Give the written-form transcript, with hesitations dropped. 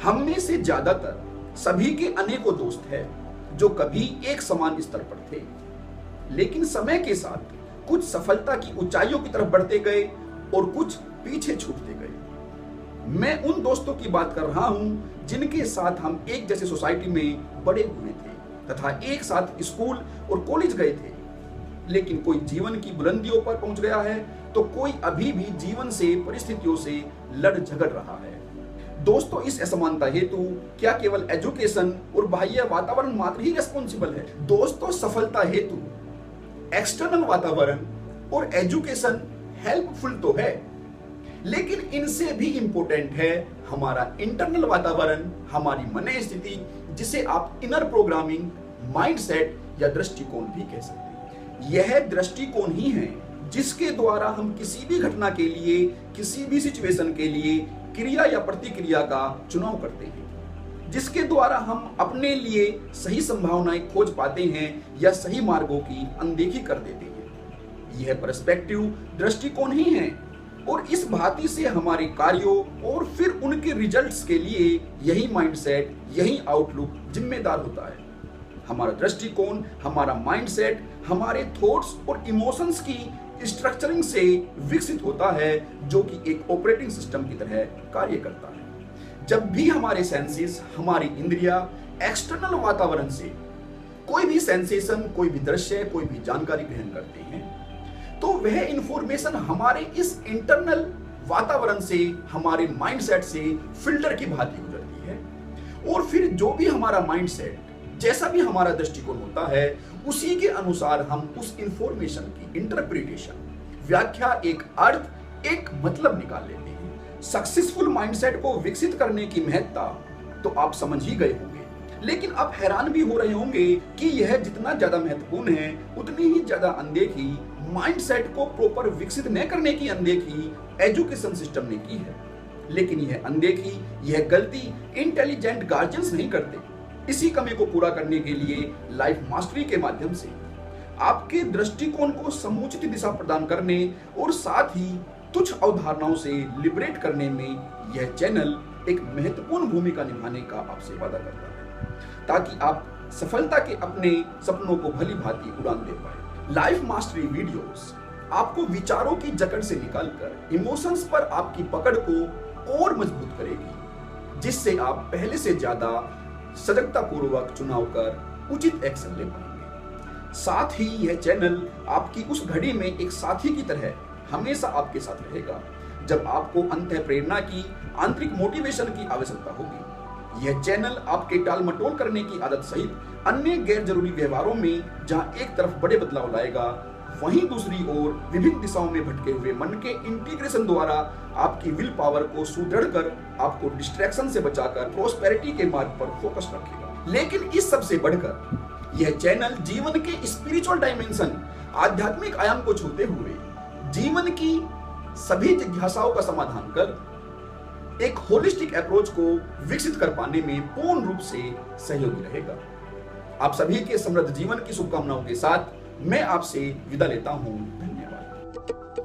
हम में से ज्यादातर सभी के अनेकों दोस्त हैं जो कभी एक समान स्तर पर थे, लेकिन समय के साथ कुछ सफलता की ऊंचाइयों की तरफ बढ़ते गए और कुछ पीछे छूटते गए। मैं उन दोस्तों की बात कर रहा हूं जिनके साथ हम एक जैसे सोसाइटी में बड़े हुए थे तथा एक साथ स्कूल और कॉलेज गए थे, लेकिन कोई जीवन की बुलंदियों पर पहुंच गया है तो कोई अभी भी जीवन से परिस्थितियों से लड़ झगड़ रहा है। दोस्तों, इस असमानता हेतु क्या केवल एजुकेशन और बाह्य वातावरण मात्र ही रिस्पॉन्सिबल है? दोस्तों, सफलता हेतु एक्सटर्नल वातावरण और एजुकेशन हेल्पफुल तो है, लेकिन इनसे भी इंपॉर्टेंट है हमारा इंटरनल वातावरण, हमारी मन स्थिति, जिसे आप इनर प्रोग्रामिंग, माइंडसेट या दृष्टिकोण भी कह सकते हैं। यह दृष्टिकोण ही है जिसके द्वारा हम किसी भी घटना के लिए, किसी भी सिचुएशन के लिए क्रिया या प्रतिक्रिया का चुनाव करते हैं, जिसके द्वारा हम अपने लिए सही संभावनाएं खोज पाते हैं या सही मार्गों की अनदेखी कर देते हैं। यह पर्सपेक्टिव दृष्टिकोण ही है और इस भांति से हमारे कार्यों और फिर उनके रिजल्ट्स के लिए यही माइंडसेट, यही आउटलुक जिम्मेदार होता है। हमारा दृष्टिकोण, हमारा माइंडसेट हमारे थॉट्स और इमोशंस की स्ट्रक्चरिंग से विकसित होता है, जो कि एक ऑपरेटिंग सिस्टम की तरह कार्य करता है। जब भी हमारे सेंसेस, हमारी इंद्रियां एक्सटर्नल वातावरण से कोई भी सेंसेशन, कोई भी दृश्य, कोई भी जानकारी ग्रहण करते हैं, तो वह इंफॉर्मेशन हमारे इस इंटरनल वातावरण से, हमारे माइंडसेट से फिल्टर की भांति गुजरती है और फिर जो भी हमारा माइंडसेट, जैसा भी हमारा दृष्टिकोण होता है, उसी के अनुसार हम उस इंफॉर्मेशन की इंटरप्रिटेशन, व्याख्या, एक अर्थ, एक मतलब निकाल लेते हैं। सक्सेसफुल माइंडसेट को विकसित करने की महत्ता तो आप समझ ही गए होंगे, लेकिन आप हैरान भी हो रहे होंगे कि यह जितना ज्यादा महत्वपूर्ण है, उतनी ही ज्यादा अनदेखी माइंडसेट को प्रॉपर विकसित न करने की अनदेखी एजुकेशन सिस्टम ने की है। लेकिन यह अनदेखी, यह गलती इंटेलिजेंट गार्जियंस नहीं करते। इसी कमी को पूरा करने के लिए लाइफ मास्टरी के माध्यम से आपके दृष्टिकोण को समुचित दिशा प्रदान करने और साथ ही तुच्छ अवधारणाओं से लिबरेट करने में यह चैनल एक महत्वपूर्ण भूमिका निभाने का आपसे वादा करता है, ताकि आप सफलता के अपने सपनों को भली भांति उड़ान दे पाए। लाइफ मास्टरी वीडियोस आपको विचारों की जकड़ से निकालकर इमोशंस पर आपकी पकड़ को और मजबूत करेगी, जिससे आप पहले से ज्यादा सजगता पूर्वक चुनाव कर उचित एक्शन ले पाएंगे। साथ ही यह चैनल आपकी उस घड़ी में एक साथी की तरह हमेशा आपके साथ रहेगा, जब आपको अंतः प्रेरणा की, आंतरिक मोटिवेशन की आवश्यकता होगी। यह चैनल आपके टाल मटोल करने की आदत सहित अन्य गैर जरूरी व्यवहारों में जहां एक तरफ बड़े बदलाव लाएगा, वहीं दूसरी ओर विभिन्न दिशाओं में भटके हुए मन के इंटीग्रेशन द्वारा आपकी विल पावर को सुदृढ़ कर आपको डिस्ट्रैक्शन से बचाकर प्रोस्पेरिटी के मार्ग पर फोकस रखेगा। लेकिन इस सब से बढ़कर यह चैनल जीवन के स्पिरिचुअल डायमेंशन, आध्यात्मिक आयाम को छूते हुए जीवन की सभी जिज्ञासाओं का समाधान कर एक होलिस्टिक अप्रोच को विकसित कर पाने में पूर्ण रूप से सहयोगी रहेगा। आप सभी के समृद्ध जीवन की शुभकामनाओं के साथ मैं आपसे विदा लेता हूं। धन्यवाद।